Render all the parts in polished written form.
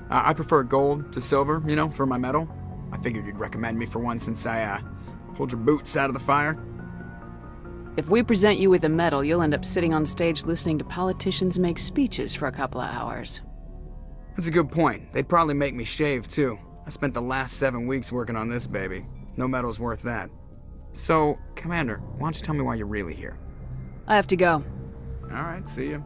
I prefer gold to silver, for my medal. I figured you'd recommend me for one since I pulled your boots out of the fire. If we present you with a medal, you'll end up sitting on stage listening to politicians make speeches for a couple of hours. That's a good point. They'd probably make me shave, too. I spent the last 7 weeks working on this baby. No medal's worth that. So, Commander, why don't you tell me why you're really here? I have to go. Alright, see ya.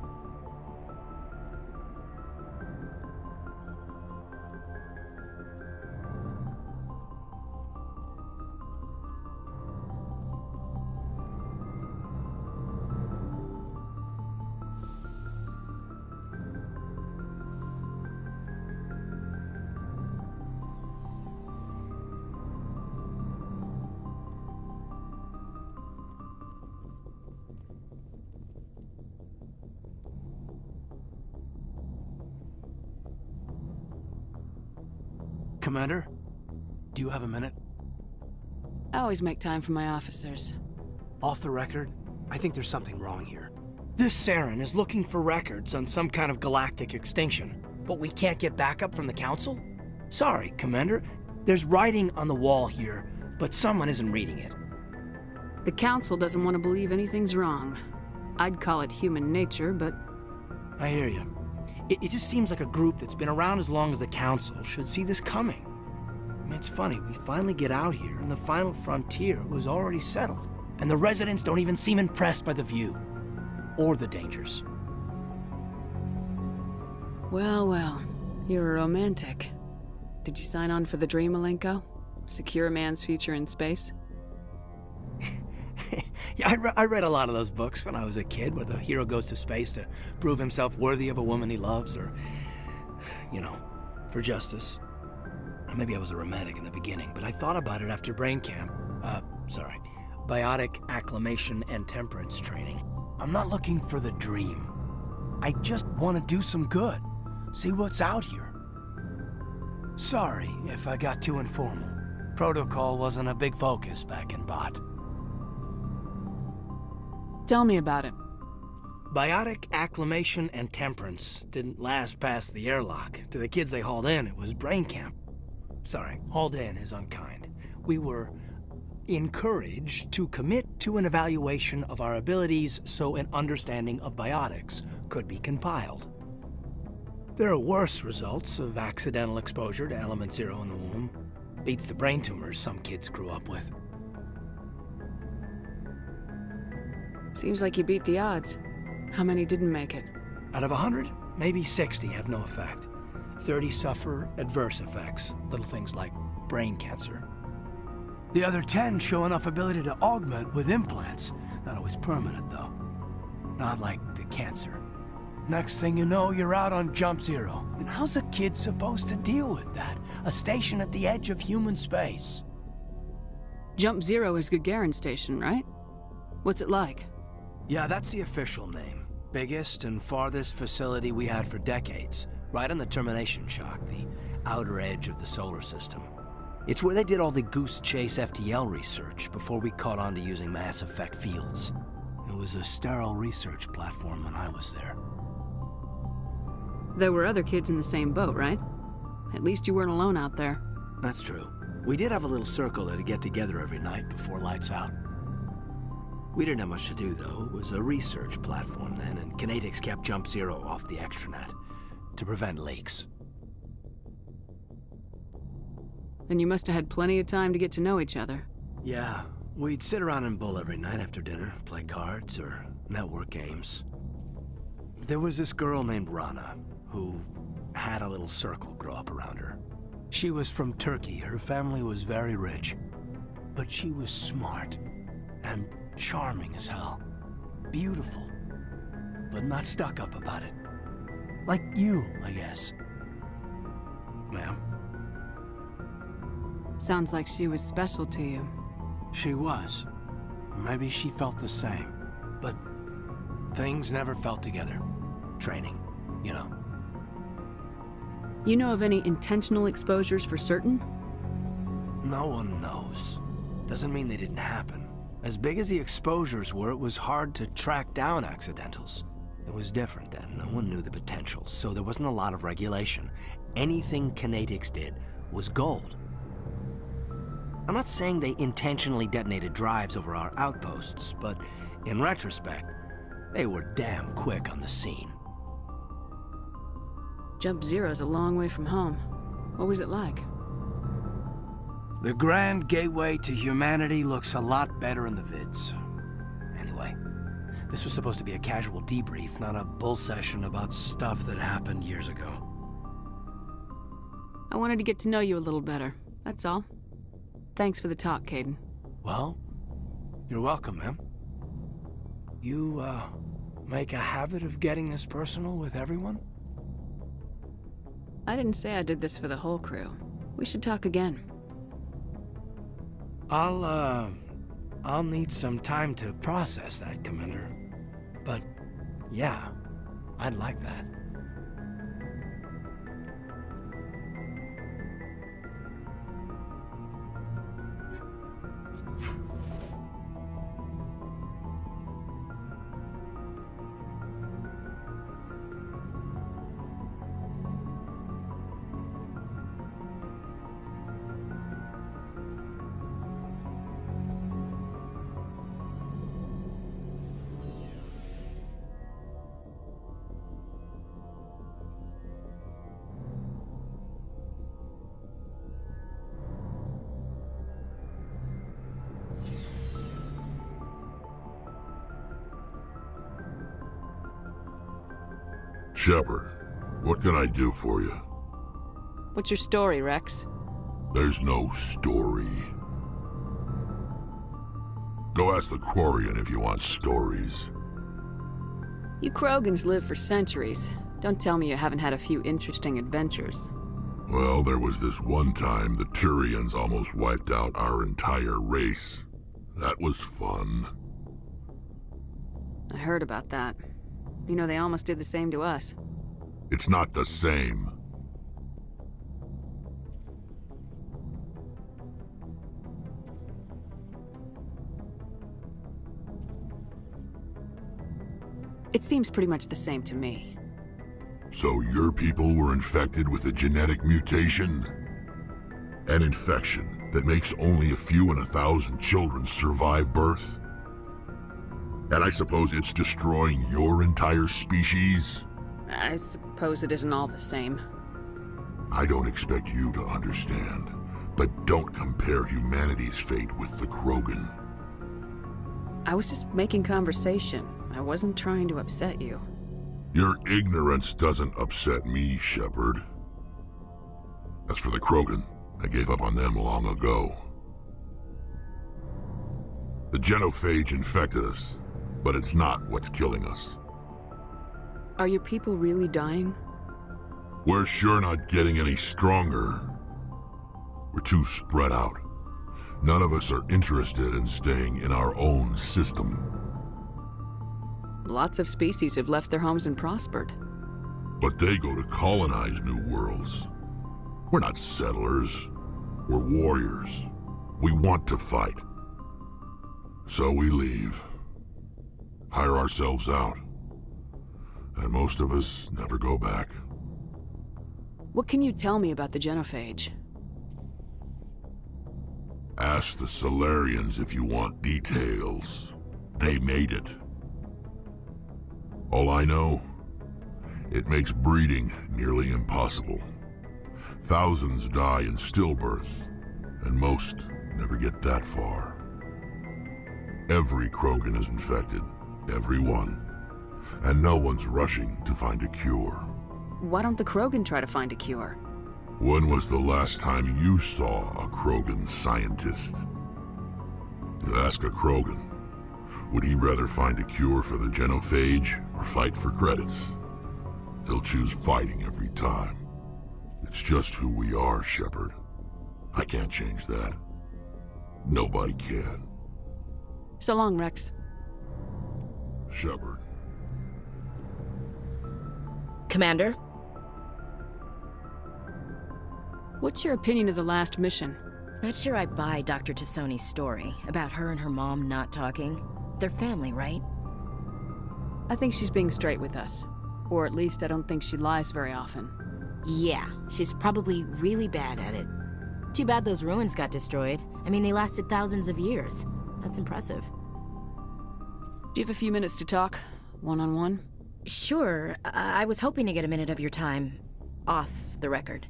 Commander, do you have a minute? I always make time for my officers. Off the record, I think there's something wrong here. This Saren is looking for records on some kind of galactic extinction, but we can't get backup from the Council? Sorry, Commander. There's writing on the wall here, but someone isn't reading it. The Council doesn't want to believe anything's wrong. I'd call it human nature, but... I hear you. It just seems like a group that's been around as long as the Council should see this coming. I mean, it's funny, we finally get out here and the final frontier was already settled, and the residents don't even seem impressed by the view. Or the dangers. Well, you're a romantic. Did you sign on for the dream, Malenko? Secure a man's future in space? Yeah, I read a lot of those books when I was a kid, where the hero goes to space to prove himself worthy of a woman he loves, or, for justice. Or maybe I was a romantic in the beginning, but I thought about it after brain camp. Biotic acclimation and temperance training. I'm not looking for the dream. I just want to do some good. See what's out here. Sorry if I got too informal. Protocol wasn't a big focus back in Bot. Tell me about it. Biotic acclimation and temperance didn't last past the airlock. To the kids they hauled in, it was brain camp. Sorry, hauled in is unkind. We were encouraged to commit to an evaluation of our abilities so an understanding of biotics could be compiled. There are worse results of accidental exposure to element zero in the womb. Beats the brain tumors some kids grew up with. Seems like you beat the odds. How many didn't make it? Out of 100, maybe 60 have no effect. 30 suffer adverse effects, little things like brain cancer. The other 10 show enough ability to augment with implants. Not always permanent, though. Not like the cancer. Next thing you know, you're out on Jump Zero. And how's a kid supposed to deal with that? A station at the edge of human space. Jump Zero is Gagarin Station, right? What's it like? Yeah, that's the official name. Biggest and farthest facility we had for decades. Right on the termination shock, the outer edge of the solar system. It's where they did all the Goose Chase FTL research before we caught on to using mass effect fields. It was a sterile research platform when I was there. There were other kids in the same boat, right? At least you weren't alone out there. That's true. We did have a little circle that'd get together every night before lights out. We didn't have much to do, though. It was a research platform then, and Kinetics kept Jump Zero off the extranet to prevent leaks. Then you must have had plenty of time to get to know each other. Yeah, we'd sit around and bull every night after dinner, play cards or network games. There was this girl named Rana, who had a little circle grow up around her. She was from Turkey. Her family was very rich. But she was smart and charming as hell. Beautiful, but not stuck up about it. Like you, I guess. Ma'am? Sounds like she was special to you. She was. Maybe she felt the same. But things never felt together. Training, you know. You know of any intentional exposures for certain? No one knows. Doesn't mean they didn't happen. As big as the exposures were, it was hard to track down accidentals. It was different then. No one knew the potential, so there wasn't a lot of regulation. Anything Kinetics did was gold. I'm not saying they intentionally detonated drives over our outposts, but in retrospect, they were damn quick on the scene. Jump Zero's a long way from home. What was it like? The grand gateway to humanity looks a lot better in the vids. Anyway, this was supposed to be a casual debrief, not a bull session about stuff that happened years ago. I wanted to get to know you a little better, that's all. Thanks for the talk, Kaidan. Well, you're welcome, ma'am. You, make a habit of getting this personal with everyone? I didn't say I did this for the whole crew. We should talk again. I'll need some time to process that, Commander. But, yeah, I'd like that. Shepard, what can I do for you? What's your story, Rex? There's no story. Go ask the Quarian if you want stories. You Krogans live for centuries. Don't tell me you haven't had a few interesting adventures. Well, there was this one time the Turians almost wiped out our entire race. That was fun. I heard about that. You know, they almost did the same to us. It's not the same. It seems pretty much the same to me. So your people were infected with a genetic mutation? An infection that makes only a few in 1,000 children survive birth? And I suppose it's destroying your entire species? I suppose it isn't all the same. I don't expect you to understand, but don't compare humanity's fate with the Krogan. I was just making conversation. I wasn't trying to upset you. Your ignorance doesn't upset me, Shepard. As for the Krogan, I gave up on them long ago. The genophage infected us, but it's not what's killing us. Are your people really dying? We're sure not getting any stronger. We're too spread out. None of us are interested in staying in our own system. Lots of species have left their homes and prospered. But they go to colonize new worlds. We're not settlers. We're warriors. We want to fight. So we leave. Hire ourselves out. And most of us never go back. What can you tell me about the genophage? Ask the Salarians if you want details. They made it. All I know, it makes breeding nearly impossible. Thousands die in stillbirth, and most never get that far. Every Krogan is infected, every one. And no one's rushing to find a cure. Why don't the Krogan try to find a cure? When was the last time you saw a Krogan scientist? You ask a Krogan, would he rather find a cure for the genophage or fight for credits? He'll choose fighting every time. It's just who we are, Shepard. I can't change that. Nobody can. So long, Rex. Shepard. Commander? What's your opinion of the last mission? Not sure I buy Dr. T'Soni's story about her and her mom not talking. They're family, right? I think she's being straight with us. Or at least I don't think she lies very often. Yeah, she's probably really bad at it. Too bad those ruins got destroyed. I mean, they lasted thousands of years. That's impressive. Do you have a few minutes to talk? One-on-one? Sure, I was hoping to get a minute of your time off the record.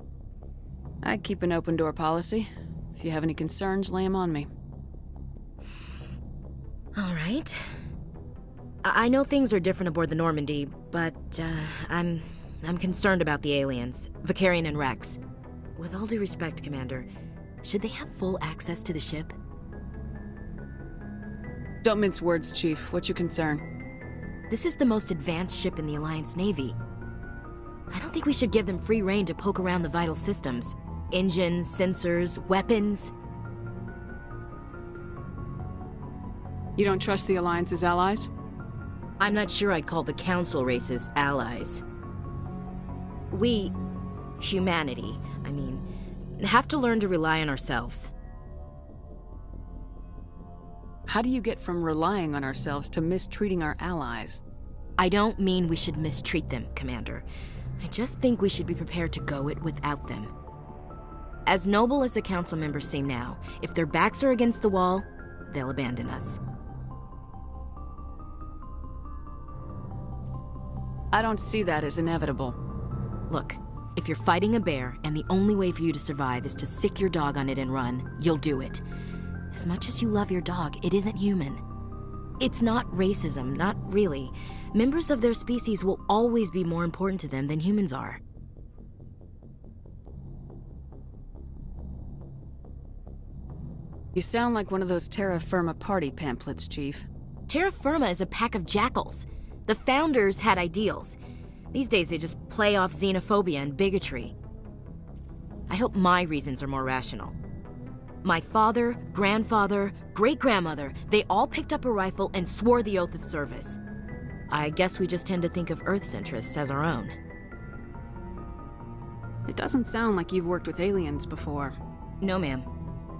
I keep an open door policy. If you have any concerns, lay them on me. All right. I know things are different aboard the Normandy, but I'm concerned about the aliens, Vicarian and Rex. With all due respect, Commander, should they have full access to the ship? Don't mince words, Chief. What's your concern? This is the most advanced ship in the Alliance Navy. I don't think we should give them free rein to poke around the vital systems. Engines, sensors, weapons. You don't trust the Alliance's allies? I'm not sure I'd call the Council races allies. We, humanity, I mean, have to learn to rely on ourselves. How do you get from relying on ourselves to mistreating our allies? I don't mean we should mistreat them, Commander. I just think we should be prepared to go it without them. As noble as the Council members seem now, if their backs are against the wall, they'll abandon us. I don't see that as inevitable. Look, if you're fighting a bear and the only way for you to survive is to sick your dog on it and run, you'll do it. As much as you love your dog, it isn't human. It's not racism, not really. Members of their species will always be more important to them than humans are. You sound like one of those Terra Firma party pamphlets, Chief. Terra Firma is a pack of jackals. The founders had ideals. These days they just play off xenophobia and bigotry. I hope my reasons are more rational. My father, grandfather, great-grandmother, they all picked up a rifle and swore the oath of service. I guess we just tend to think of Earth's interests as our own. It doesn't sound like you've worked with aliens before. No, ma'am.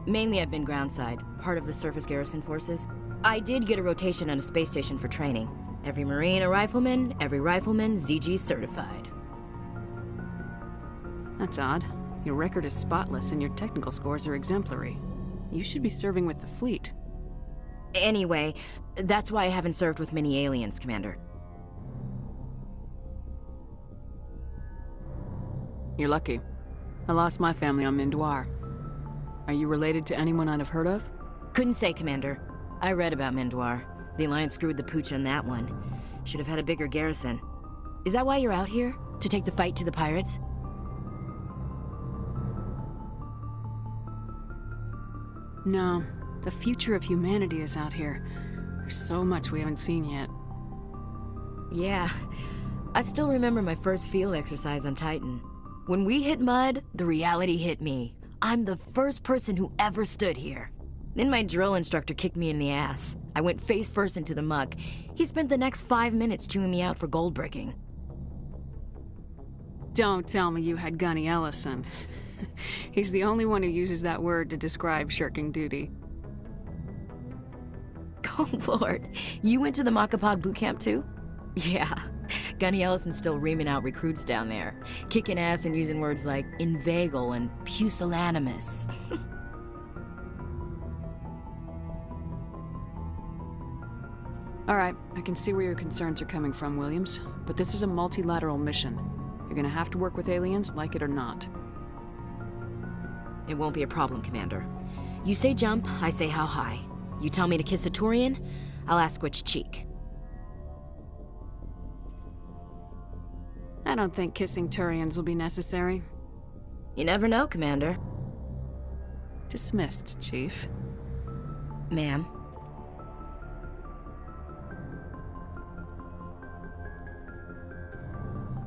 Mainly I've been groundside, part of the surface garrison forces. I did get a rotation on a space station for training. Every Marine a rifleman, every rifleman ZG certified. That's odd. Your record is spotless and your technical scores are exemplary. You should be serving with the fleet. Anyway, that's why I haven't served with many aliens, Commander. You're lucky. I lost my family on Mindoir. Are you related to anyone I'd have heard of? Couldn't say, Commander. I read about Mindoir. The Alliance screwed the pooch on that one. Should have had a bigger garrison. Is that why you're out here? To take the fight to the pirates? No. The future of humanity is out here. There's so much we haven't seen yet. Yeah. I still remember my first field exercise on Titan. When we hit mud, the reality hit me. I'm the first person who ever stood here. Then my drill instructor kicked me in the ass. I went face first into the muck. He spent the next 5 minutes chewing me out for gold bricking. Don't tell me you had Gunny Ellison. He's the only one who uses that word to describe shirking duty. Oh, Lord. You went to the Macapag boot camp too? Yeah. Gunny Ellison's still reaming out recruits down there. Kicking ass and using words like inveigle and pusillanimous. All right, I can see where your concerns are coming from, Williams. But this is a multilateral mission. You're gonna have to work with aliens, like it or not. It won't be a problem, Commander. You say jump, I say how high. You tell me to kiss a Turian, I'll ask which cheek. I don't think kissing Turians will be necessary. You never know, Commander. Dismissed, Chief. Ma'am.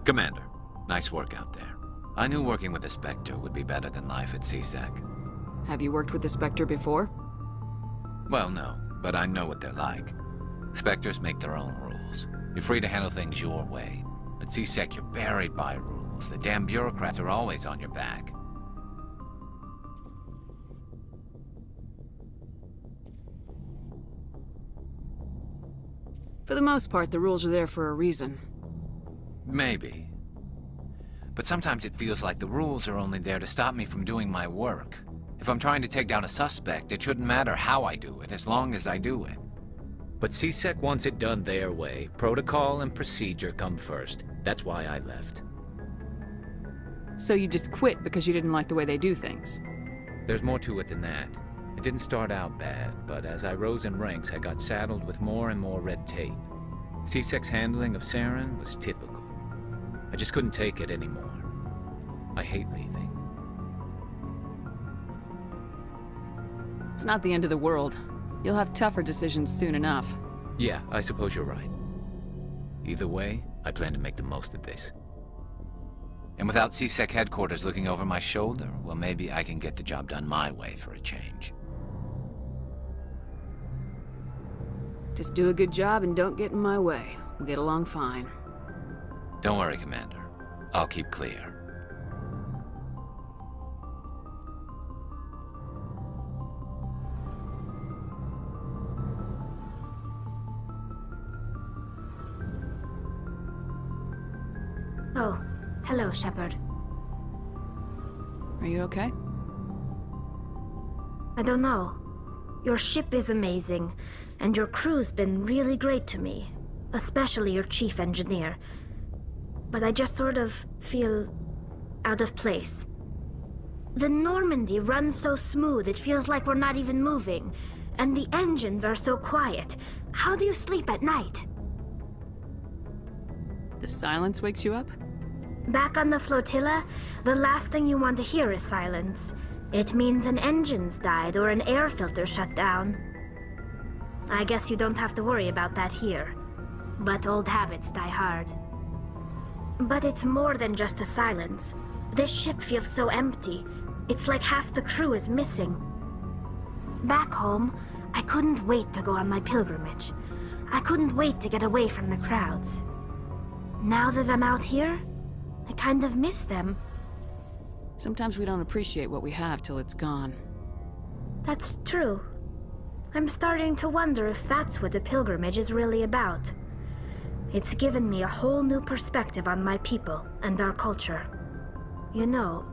Commander, nice work out there. I knew working with the Spectre would be better than life at CSEC. Have you worked with the Spectre before? Well, no, but I know what they're like. Spectres make their own rules. You're free to handle things your way. At CSEC, you're buried by rules. The damn bureaucrats are always on your back. For the most part, the rules are there for a reason. Maybe. But sometimes it feels like the rules are only there to stop me from doing my work. If I'm trying to take down a suspect, it shouldn't matter how I do it, as long as I do it. But CSEC wants it done their way. Protocol and procedure come first. That's why I left. So you just quit because you didn't like the way they do things? There's more to it than that. It didn't start out bad, but as I rose in ranks, I got saddled with more and more red tape. CSEC's handling of Saren was typical. I just couldn't take it anymore. I hate leaving. It's not the end of the world. You'll have tougher decisions soon enough. Yeah, I suppose you're right. Either way, I plan to make the most of this. And without CSEC headquarters looking over my shoulder, well, maybe I can get the job done my way for a change. Just do a good job and don't get in my way. We'll get along fine. Don't worry, Commander. I'll keep clear. Oh, hello, Shepard. Are you okay? I don't know. Your ship is amazing, and your crew's been really great to me. Especially your chief engineer. But I just sort of feel out of place. The Normandy runs so smooth it feels like we're not even moving. And the engines are so quiet. How do you sleep at night? The silence wakes you up? Back on the flotilla, the last thing you want to hear is silence. It means an engine's died or an air filter shut down. I guess you don't have to worry about that here. But old habits die hard. But it's more than just the silence. This ship feels so empty. It's like half the crew is missing. Back home, I couldn't wait to go on my pilgrimage. I couldn't wait to get away from the crowds. Now that I'm out here, I kind of miss them. Sometimes we don't appreciate what we have till it's gone. That's true. I'm starting to wonder if that's what the pilgrimage is really about. It's given me a whole new perspective on my people and our culture. You know,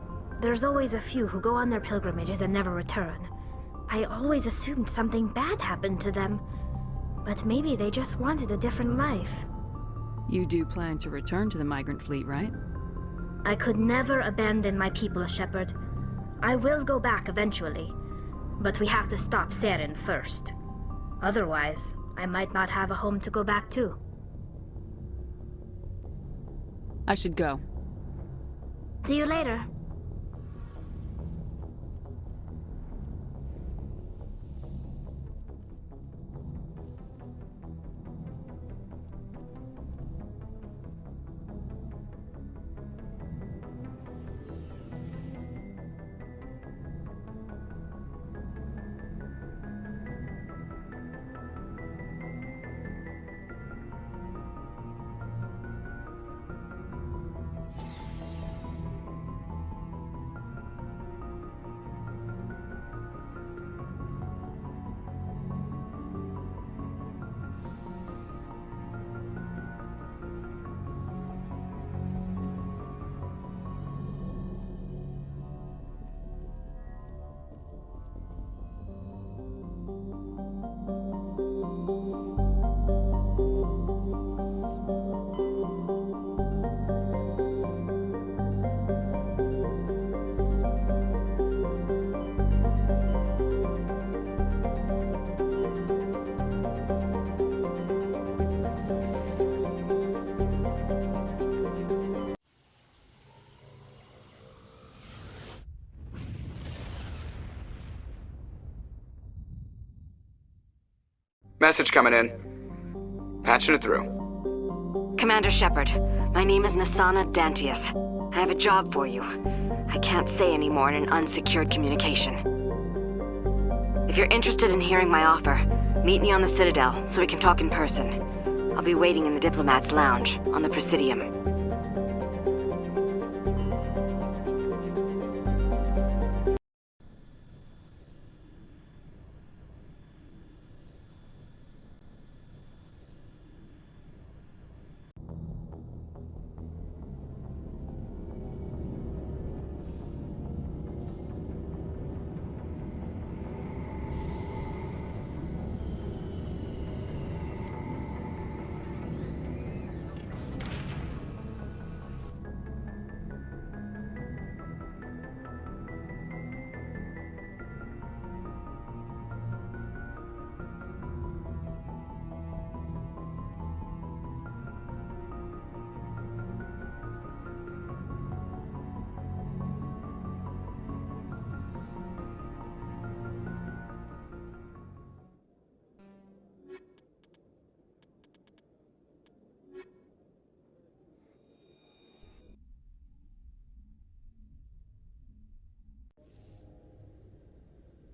there's always a few who go on their pilgrimages and never return. I always assumed something bad happened to them, but maybe they just wanted a different life. You do plan to return to the migrant fleet, right? I could never abandon my people, Shepard. I will go back eventually, but we have to stop Saren first. Otherwise, I might not have a home to go back to. I should go. See you later. Message coming in. Patching it through. Commander Shepard, my name is Nassana Dantius. I have a job for you. I can't say any more in an unsecured communication. If you're interested in hearing my offer, meet me on the Citadel so we can talk in person. I'll be waiting in the Diplomat's Lounge on the Presidium.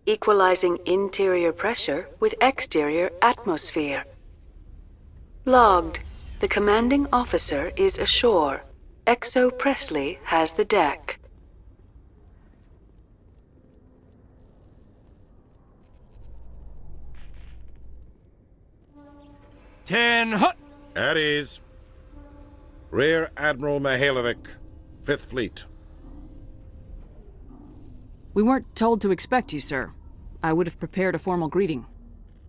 equalizing interior pressure with exterior atmosphere. Logged. The commanding officer is ashore. Exo Presley has the deck. At ease. Rear Admiral Mihailovic, 5th Fleet. We weren't told to expect you, sir. I would have prepared a formal greeting.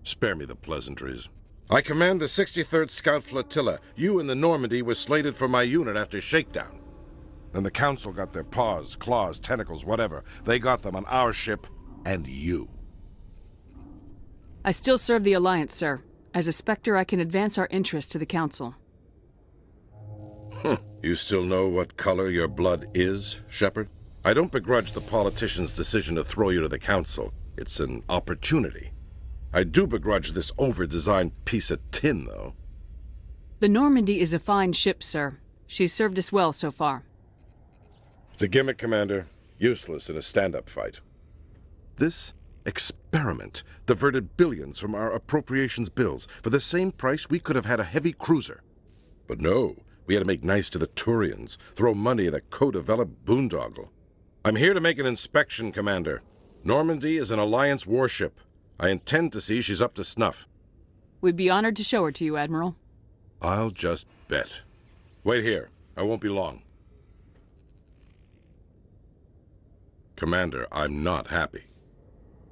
Spare me the pleasantries. I command the 63rd Scout Flotilla. You and the Normandy were slated for my unit after shakedown. Then the Council got their paws, claws, tentacles, whatever. They got them on our ship, and you. I still serve the Alliance, sir. As a Spectre, I can advance our interests to the Council. You still know what color your blood is, Shepard? I don't begrudge the politician's decision to throw you to the Council. It's an opportunity. I do begrudge this over-designed piece of tin, though. The Normandy is a fine ship, sir. She's served us well so far. It's a gimmick, Commander. Useless in a stand-up fight. This experiment diverted billions from our appropriations bills. For the same price, we could have had a heavy cruiser. But no, we had to make nice to the Turians, throw money at a co-developed boondoggle. I'm here to make an inspection, Commander. Normandy is an Alliance warship. I intend to see she's up to snuff. We'd be honored to show her to you, Admiral. I'll just bet. Wait here. I won't be long. Commander, I'm not happy.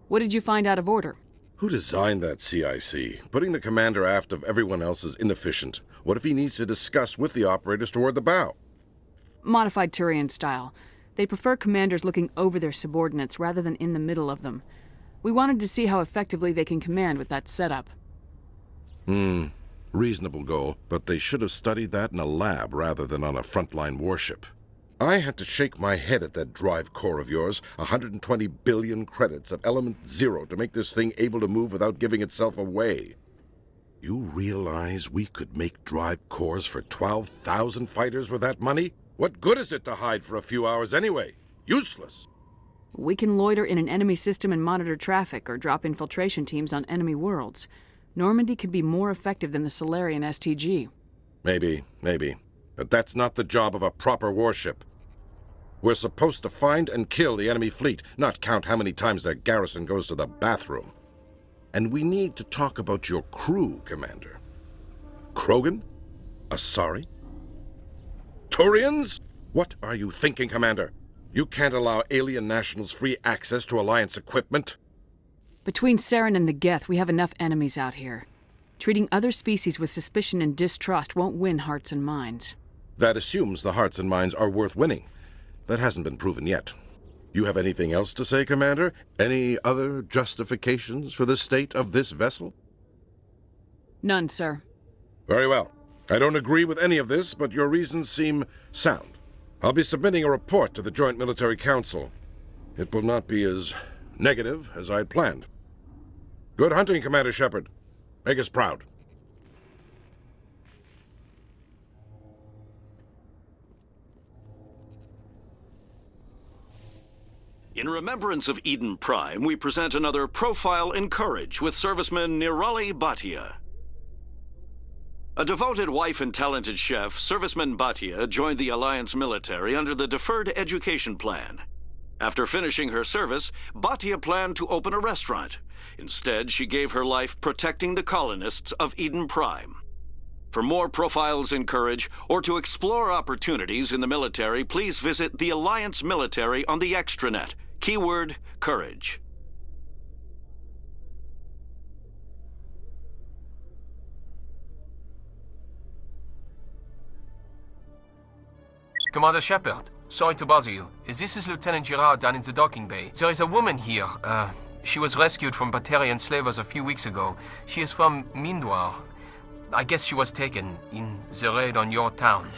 What did you find out of order? Who designed that CIC? Putting the commander aft of everyone else is inefficient. What if he needs to discuss with the operators toward the bow? Modified Turian style. They prefer commanders looking over their subordinates rather than in the middle of them. We wanted to see how effectively they can command with that setup. Reasonable goal, but they should have studied that in a lab rather than on a frontline warship. I had to shake my head at that drive core of yours, 120 billion credits of element 0 to make this thing able to move without giving itself away. You realize we could make drive cores for 12,000 fighters with that money? What good is it to hide for a few hours anyway? Useless. We can loiter in an enemy system and monitor traffic or drop infiltration teams on enemy worlds. Normandy could be more effective than the Solarian STG. Maybe. But that's not the job of a proper warship. We're supposed to find and kill the enemy fleet, not count how many times their garrison goes to the bathroom. And we need to talk about your crew, Commander. Krogan? Asari? Turians? What are you thinking, Commander? You can't allow alien nationals free access to Alliance equipment. Between Saren and the Geth, we have enough enemies out here. Treating other species with suspicion and distrust won't win hearts and minds. That assumes the hearts and minds are worth winning. That hasn't been proven yet. You have anything else to say, Commander? Any other justifications for the state of this vessel? None, sir. Very well. I don't agree with any of this, but your reasons seem sound. I'll be submitting a report to the Joint Military Council. It will not be as negative as I'd planned. Good hunting, Commander Shepard. Make us proud. In remembrance of Eden Prime, we present another Profile in Courage with serviceman Nirali Bhatia. A devoted wife and talented chef, Serviceman Bhatia joined the Alliance military under the Deferred Education Plan. After finishing her service, Bhatia planned to open a restaurant. Instead, she gave her life protecting the colonists of Eden Prime. For more Profiles in Courage, or to explore opportunities in the military, please visit the Alliance Military on the extranet. Keyword, Courage. Commander Shepard, sorry to bother you. This is Lieutenant Girard down in the docking bay. There is a woman here. She was rescued from Batarian slavers a few weeks ago. She is from Mindwar. I guess she was taken in the raid on your town.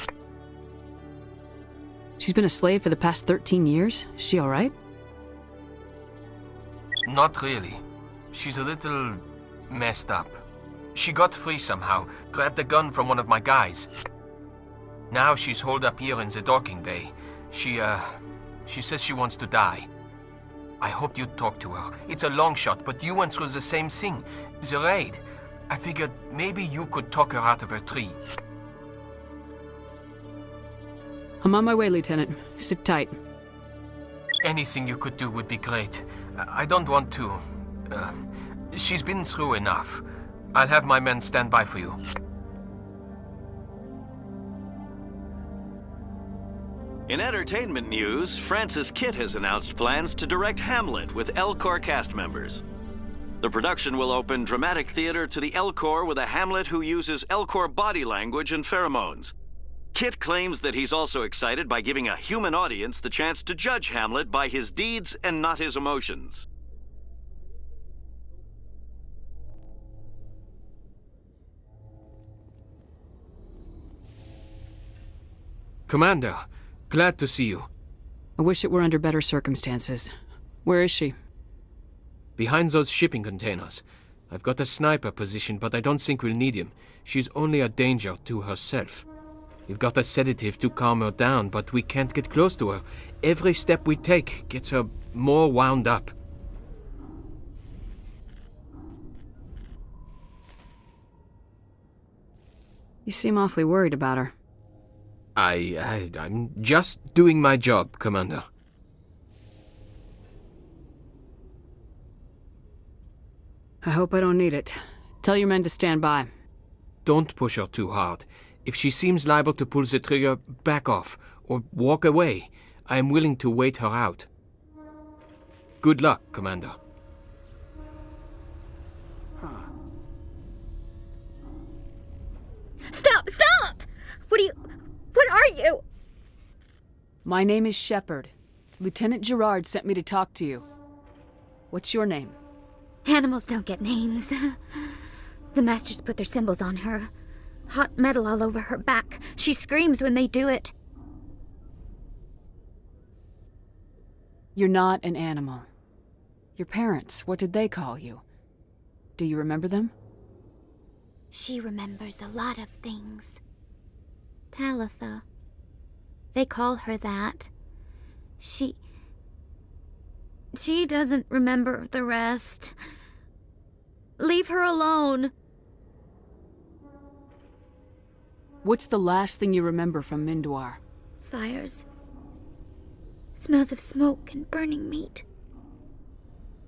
She's been a slave for the past 13 years? Is she all right? Not really. She's a little messed up. She got free somehow, grabbed a gun from one of my guys. Now she's holed up here in the docking bay. She says she wants to die. I hoped you'd talk to her. It's a long shot, but you went through the same thing. The raid. I figured maybe you could talk her out of her tree. I'm on my way, Lieutenant. Sit tight. Anything you could do would be great. I don't want to... she's been through enough. I'll have my men stand by for you. In entertainment news, Francis Kitt has announced plans to direct Hamlet with Elcor cast members. The production will open dramatic theater to the Elcor with a Hamlet who uses Elcor body language and pheromones. Kitt claims that he's also excited by giving a human audience the chance to judge Hamlet by his deeds and not his emotions. Commander, glad to see you. I wish it were under better circumstances. Where is she? Behind those shipping containers. I've got a sniper position, but I don't think we'll need him. She's only a danger to herself. We've got a sedative to calm her down, but we can't get close to her. Every step we take gets her more wound up. You seem awfully worried about her. I'm just doing my job, Commander. I hope I don't need it. Tell your men to stand by. Don't push her too hard. If she seems liable to pull the trigger, back off, or walk away. I am willing to wait her out. Good luck, Commander. Stop! Stop! What are you? My name is Shepard. Lieutenant Gerard sent me to talk to you. What's your name? Animals don't get names. The Masters put their symbols on her. Hot metal all over her back. She screams when they do it. You're not an animal. Your parents, what did they call you? Do you remember them? She remembers a lot of things. Talitha. They call her that. She doesn't remember the rest. Leave her alone. What's the last thing you remember from Mindoir? Fires. Smells of smoke and burning meat.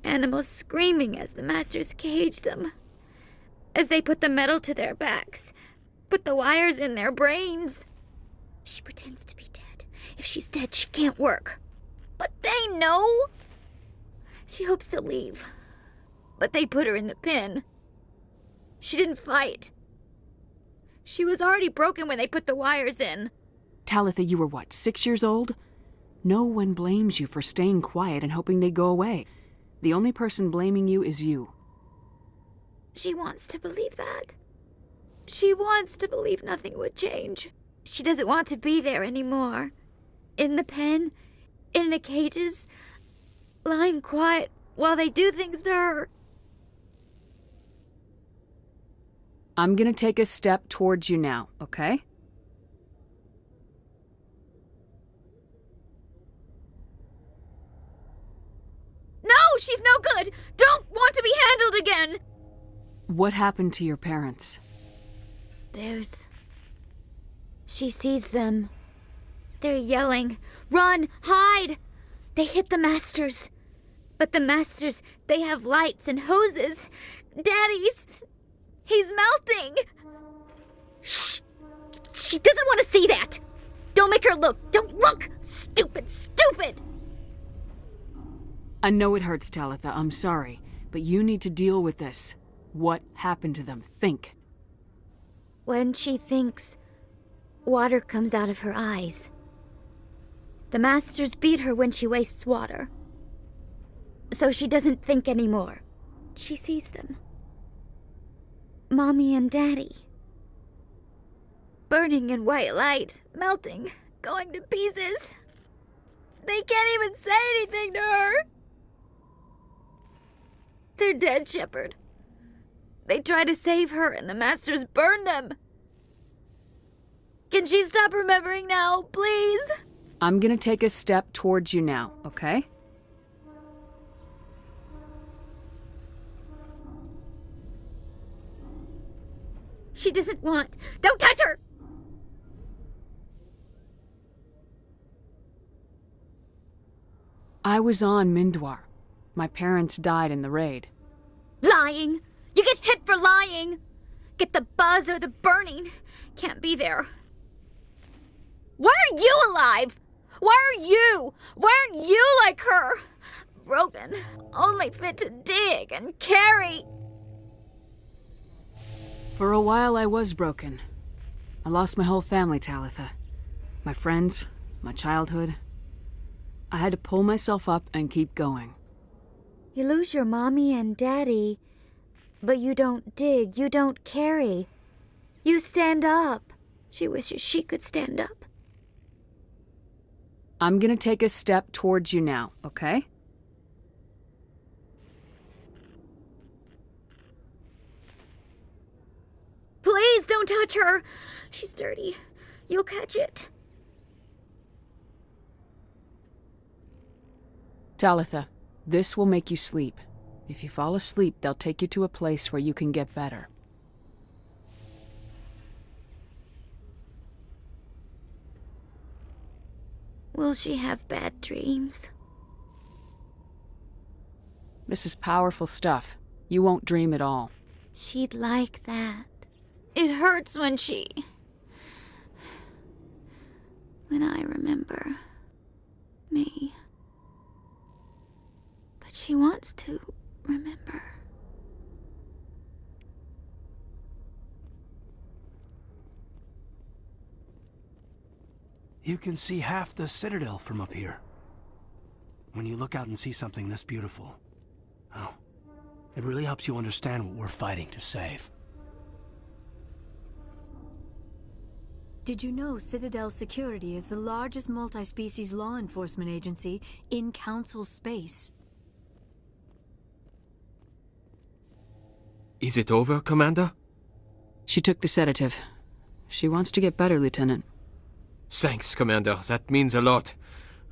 Animals screaming as the Masters cage them. As they put the metal to their backs. Put the wires in their brains. She pretends to be dead. If she's dead, she can't work. But they know. She hopes they'll leave. But they put her in the pen. She didn't fight. She was already broken when they put the wires in. Talitha, you were what, 6 years old? No one blames you for staying quiet and hoping they'd go away. The only person blaming you is you. She wants to believe that. She wants to believe nothing would change. She doesn't want to be there anymore. In the pen, in the cages, lying quiet while they do things to her. I'm gonna take a step towards you now, okay? No, she's no good! Don't want to be handled again! What happened to your parents? She sees them. They're yelling, "Run! Hide!" They hit the Masters. But the Masters, they have lights and hoses. He's melting! Shh! She doesn't want to see that! Don't make her look! Don't look! Stupid! Stupid! I know it hurts, Talitha. I'm sorry. But you need to deal with this. What happened to them? Think. When she thinks, water comes out of her eyes. The Masters beat her when she wastes water. So she doesn't think anymore. She sees them. Mommy and Daddy. Burning in white light, melting, going to pieces. They can't even say anything to her. They're dead, Shepard. They try to save her and the Masters burn them. Can she stop remembering now, please? I'm gonna take a step towards you now, okay? She doesn't want... Don't touch her! I was on Mindwar. My parents died in the raid. Lying! You get hit for lying! Get the buzz or the burning. Can't be there. Why are you alive? Why are you? Why aren't you like her? Broken, only fit to dig and carry. For a while I was broken. I lost my whole family, Talitha. My friends, my childhood. I had to pull myself up and keep going. You lose your mommy and daddy, but you don't dig, you don't carry. You stand up. She wishes she could stand up. I'm gonna take a step towards you now, okay? Please don't touch her. She's dirty. You'll catch it. Talitha, this will make you sleep. If you fall asleep, they'll take you to a place where you can get better. Will she have bad dreams? This is powerful stuff. You won't dream at all. She'd like that. It hurts when I remember me. But she wants to remember. You can see half the Citadel from up here. When you look out and see something this beautiful, oh, it really helps you understand what we're fighting to save. Did you know Citadel Security is the largest multi-species law enforcement agency in Council space? Is it over, Commander? She took the sedative. She wants to get better, Lieutenant. Thanks, Commander. That means a lot.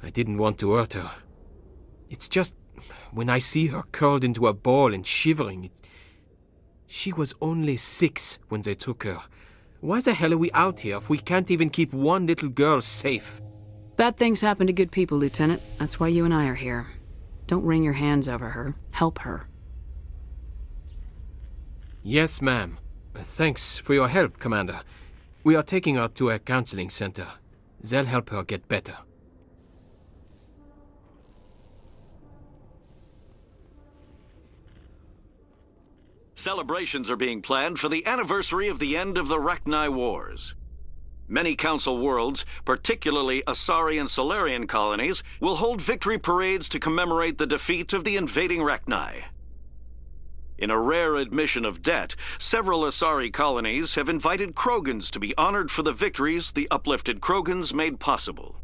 I didn't want to hurt her. It's just, when I see her curled into a ball and shivering, she was only 6 when they took her. Why the hell are we out here if we can't even keep one little girl safe? Bad things happen to good people, Lieutenant. That's why you and I are here. Don't wring your hands over her. Help her. Yes, ma'am. Thanks for your help, Commander. We are taking her to a counseling center. They'll help her get better. Celebrations are being planned for the anniversary of the end of the Rachni Wars. Many Council worlds, particularly Asari and Solarian colonies, will hold victory parades to commemorate the defeat of the invading Rachni. In a rare admission of debt, several Asari colonies have invited Krogans to be honored for the victories the uplifted Krogans made possible.